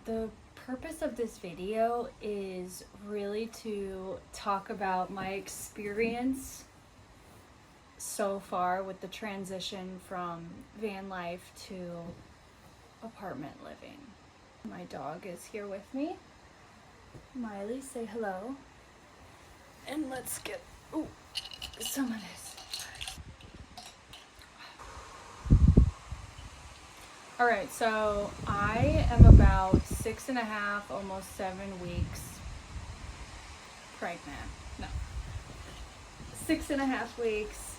The purpose of this video is really to talk about my experience so far with the transition from van life to apartment living. My dog is here with me. Miley, say hello. And let's get some of this. Alright, so I am about 6.5, almost 7 weeks pregnant. No. 6.5 weeks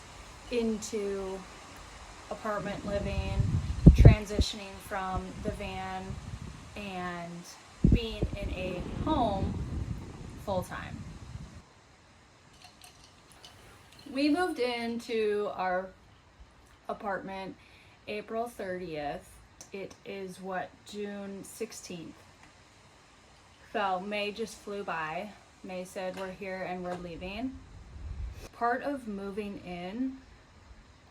into apartment living, transitioning from the van and being in a home full time. We moved into our apartment April 30th. It is June 16th. So May just flew by. May said we're here and we're leaving. Part of moving in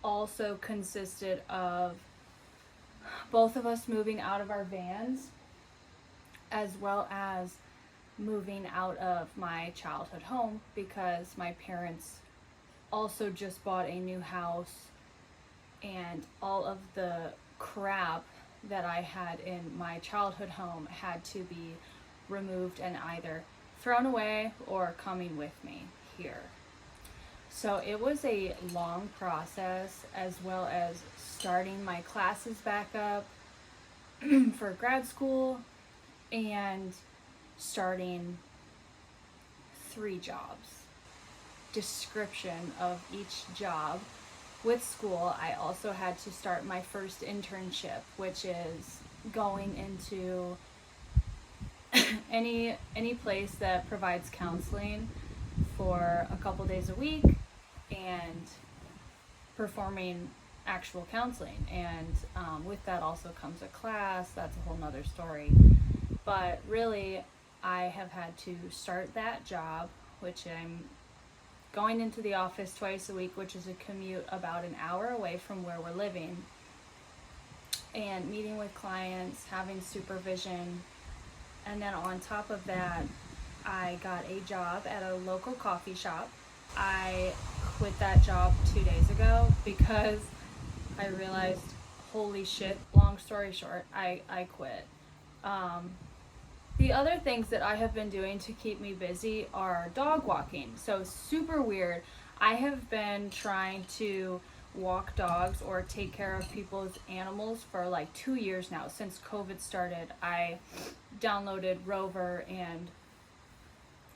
also consisted of both of us moving out of our vans, as well as moving out of my childhood home, because my parents also just bought a new house and all of the crap that I had in my childhood home had to be removed and either thrown away or coming with me here. So it was a long process, as well as starting my classes back up for grad school and starting 3 jobs. Description of each job. With school, I also had to start my first internship, which is going into any place that provides counseling for a couple days a week and performing actual counseling. And with that also comes a class. That's a whole nother story. But really, I have had to start that job, which I'm going into the office twice a week, which is a commute about an hour away from where we're living, and meeting with clients, having supervision. And then on top of that, I got a job at a local coffee shop. I quit that job 2 days ago because I realized, holy shit, long story short, I quit. The other things that I have been doing to keep me busy are dog walking. So super weird. I have been trying to walk dogs or take care of people's animals for like 2 years now. Since COVID started, I downloaded Rover and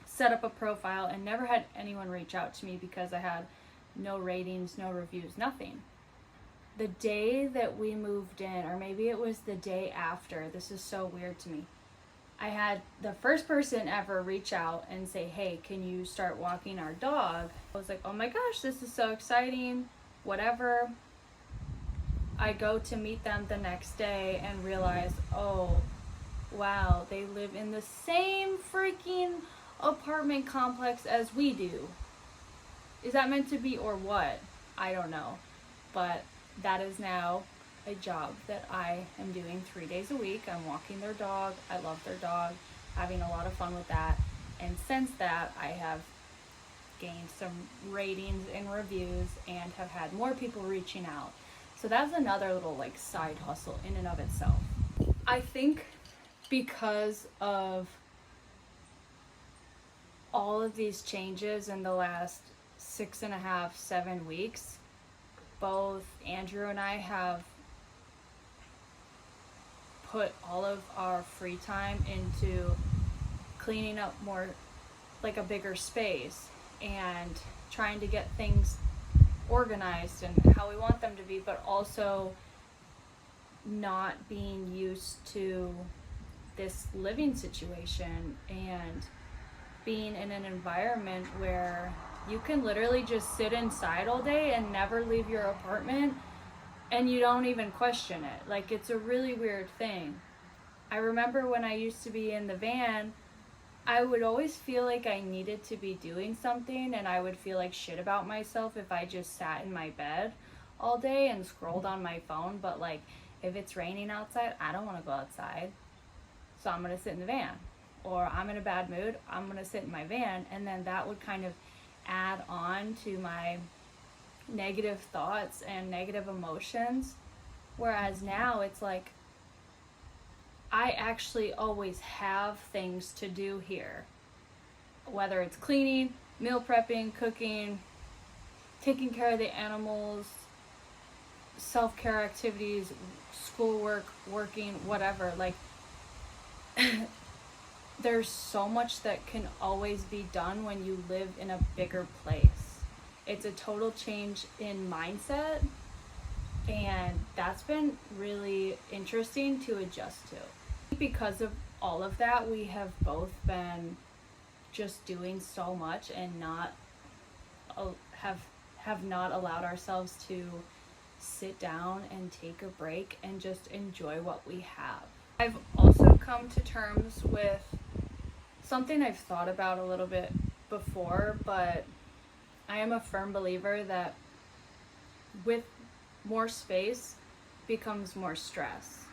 set up a profile and never had anyone reach out to me because I had no ratings, no reviews, nothing. The day that we moved in, or maybe it was the day after, this is so weird to me, I had the first person ever reach out and say, hey, can you start walking our dog? I was like, oh my gosh, this is so exciting, whatever. I go to meet them the next day and realize, oh, wow, they live in the same freaking apartment complex as we do. Is that meant to be or what? I don't know. But that is now a job that I am doing 3 days a week. I'm walking their dog. I love their dog, having a lot of fun with that. And since that, I have gained some ratings and reviews and have had more people reaching out. So that's another little like side hustle in and of itself. I think because of all of these changes in the last 6.5, 7 weeks, both Andrew and I have put all of our free time into cleaning up more, like a bigger space, and trying to get things organized and how we want them to be, but also not being used to this living situation and being in an environment where you can literally just sit inside all day and never leave your apartment and you don't even question it. Like, it's a really weird thing. I remember when I used to be in the van, I would always feel like I needed to be doing something, and I would feel like shit about myself if I just sat in my bed all day and scrolled on my phone. But like, if it's raining outside, I don't want to go outside. so I'm gonna sit in the van. Or I'm in a bad mood, I'm gonna sit in my van. And then that would kind of add on to my negative thoughts and negative emotions. Whereas now it's like, I actually always have things to do here. Whether it's cleaning, meal prepping, cooking, taking care of the animals, self-care activities, schoolwork, working, whatever. Like, there's so much that can always be done when you live in a bigger place. It's a total change in mindset, and that's been really interesting to adjust to. Because of all of that, we have both been just doing so much and not have not allowed ourselves to sit down and take a break and just enjoy what we have. I've also come to terms with something I've thought about a little bit before, but I am a firm believer that with more space becomes more stress.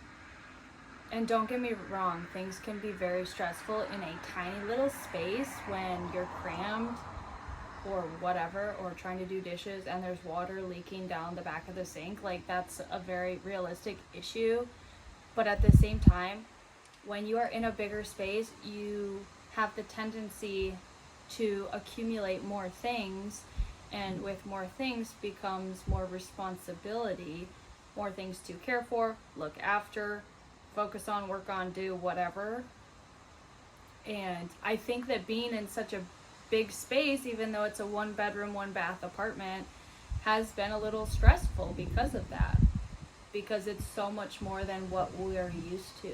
And don't get me wrong, things can be very stressful in a tiny little space when you're crammed or whatever, or trying to do dishes and there's water leaking down the back of the sink. Like, that's a very realistic issue. But at the same time, when you are in a bigger space, you have the tendency to accumulate more things, and with more things becomes more responsibility, more things to care for, look after, focus on, work on, do, whatever. And I think that being in such a big space, even though it's a 1-bedroom, 1-bath apartment, has been a little stressful because of that. Because it's so much more than what we're used to.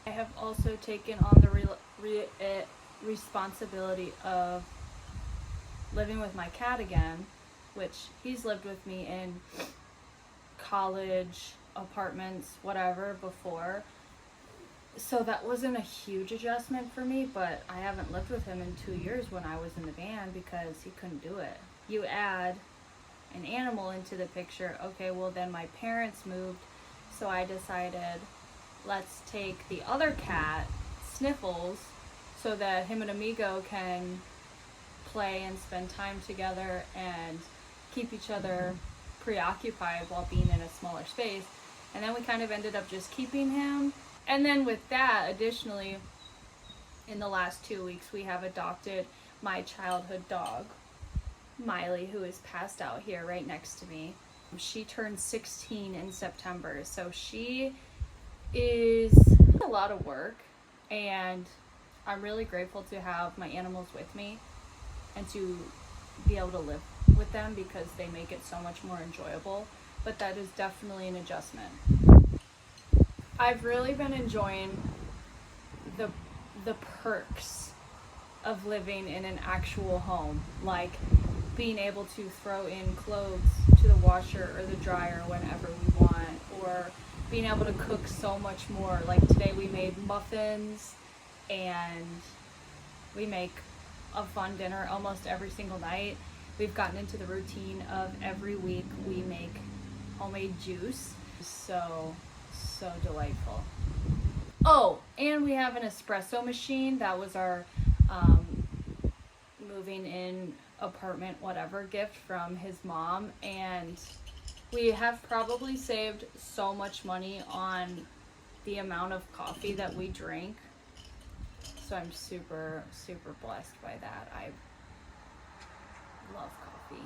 I have also taken on the responsibility of living with my cat again, which he's lived with me in college, apartments, whatever, before. So that wasn't a huge adjustment for me, but I haven't lived with him in 2 years when I was in the van because he couldn't do it. You add an animal into the picture, okay, well then my parents moved, so I decided, let's take the other cat, Sniffles, so that him and Amigo can play and spend time together and keep each other preoccupied while being in a smaller space. And then we kind of ended up just keeping him. And then with that, additionally, in the last 2 weeks, we have adopted my childhood dog, Miley, who is passed out here right next to me. She turned 16 in September, so she is a lot of work, and I'm really grateful to have my animals with me and to be able to live with them because they make it so much more enjoyable, but that is definitely an adjustment. I've really been enjoying the perks of living in an actual home, like being able to throw in clothes to the washer or the dryer whenever we want, or being able to cook so much more. Like today we made muffins, and we make a fun dinner almost every single night. We've gotten into the routine of every week we make homemade juice. So delightful. Oh, and we have an espresso machine. That was our moving in apartment whatever gift from his mom, and we have probably saved so much money on the amount of coffee that we drink. So I'm super blessed by that. I love coffee.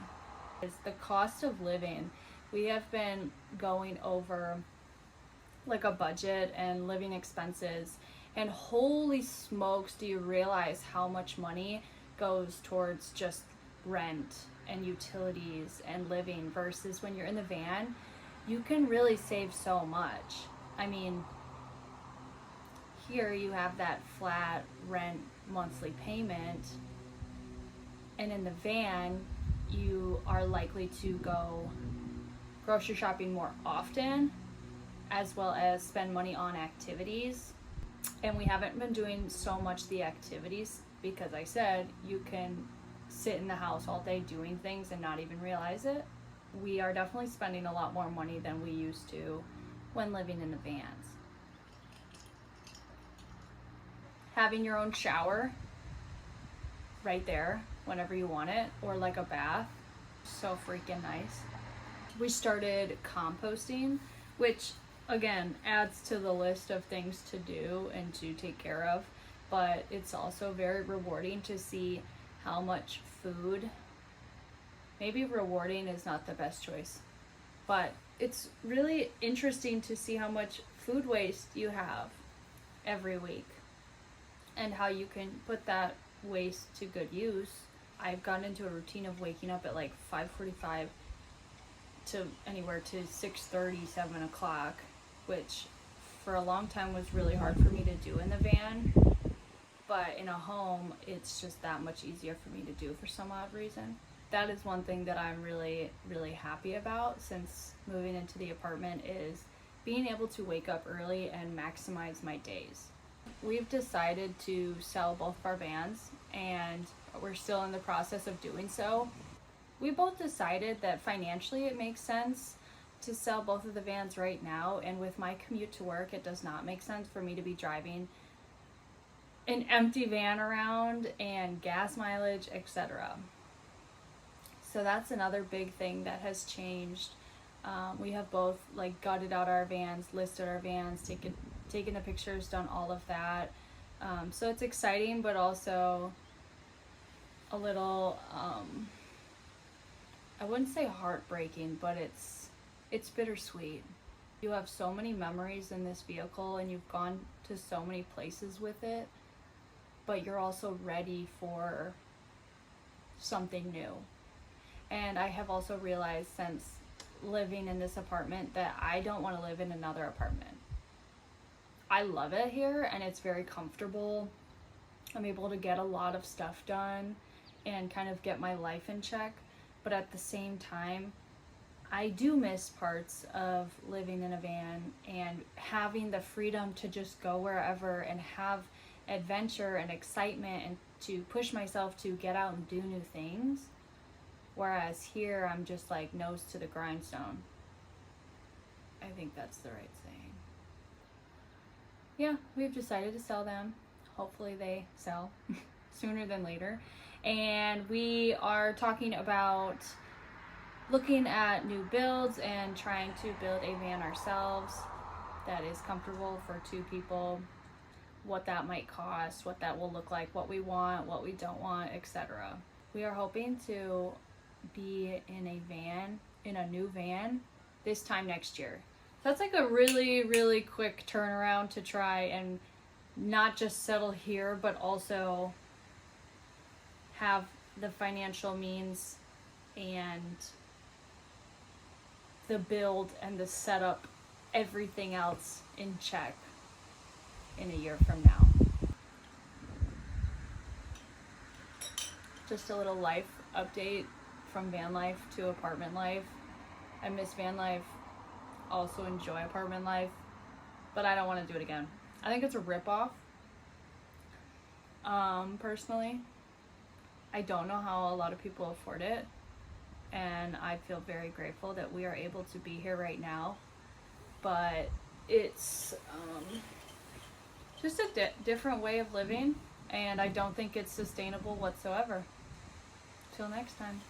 It's the cost of living. We have been going over like a budget and living expenses, and holy smokes, do you realize how much money goes towards just rent and utilities and living, versus when you're in the van, you can really save so much. I mean, here you have that flat rent monthly payment, and in the van you are likely to go grocery shopping more often, as well as spend money on activities. And we haven't been doing so much the activities because I said you can sit in the house all day doing things and not even realize it. We are definitely spending a lot more money than we used to when living in the vans. having your own shower right there whenever you want it, or like a bath. So freaking nice. We started composting, which again adds to the list of things to do and to take care of, but it's also very rewarding to see how much food, maybe rewarding is not the best choice, but it's really interesting to see how much food waste you have every week and how you can put that waste to good use. I've gotten into a routine of waking up at like 5:45 to anywhere to 6:30, 7 o'clock, which for a long time was really hard for me to do in the van. But in a home, it's just that much easier for me to do for some odd reason. That is one thing that I'm really, really happy about since moving into the apartment, is being able to wake up early and maximize my days. We've decided to sell both of our vans, and we're still in the process of doing so. We both decided that financially it makes sense to sell both of the vans right now, and with my commute to work, it does not make sense for me to be driving an empty van around and gas mileage, etc. So that's another big thing that has changed. We have both like gutted out our vans, listed our vans, taken the pictures, done all of that. So it's exciting, but also a little, I wouldn't say heartbreaking, but it's bittersweet. You have so many memories in this vehicle and you've gone to so many places with it, but you're also ready for something new. And I have also realized since living in this apartment that I don't want to live in another apartment. I love it here and it's very comfortable. I'm able to get a lot of stuff done and kind of get my life in check. But at the same time, I do miss parts of living in a van and having the freedom to just go wherever and have adventure and excitement and to push myself to get out and do new things. Whereas here, I'm just like nose to the grindstone. I think that's the right saying. Yeah, we've decided to sell them. Hopefully they sell sooner than later. And we are talking about looking at new builds and trying to build a van ourselves that is comfortable for two people, what that might cost, what that will look like, what we want, what we don't want, etc. We are hoping to be in a new van this time next year. That's like a really, really quick turnaround to try and not just settle here, but also have the financial means and the build and the setup, everything else in check in a year from now. Just a little life update from van life to apartment life. I miss van life, also enjoy apartment life, but I don't want to do it again. I think it's a ripoff. Personally, I don't know how a lot of people afford it, and I feel very grateful that we are able to be here right now, but it's just a different way of living, and I don't think it's sustainable whatsoever. Till next time.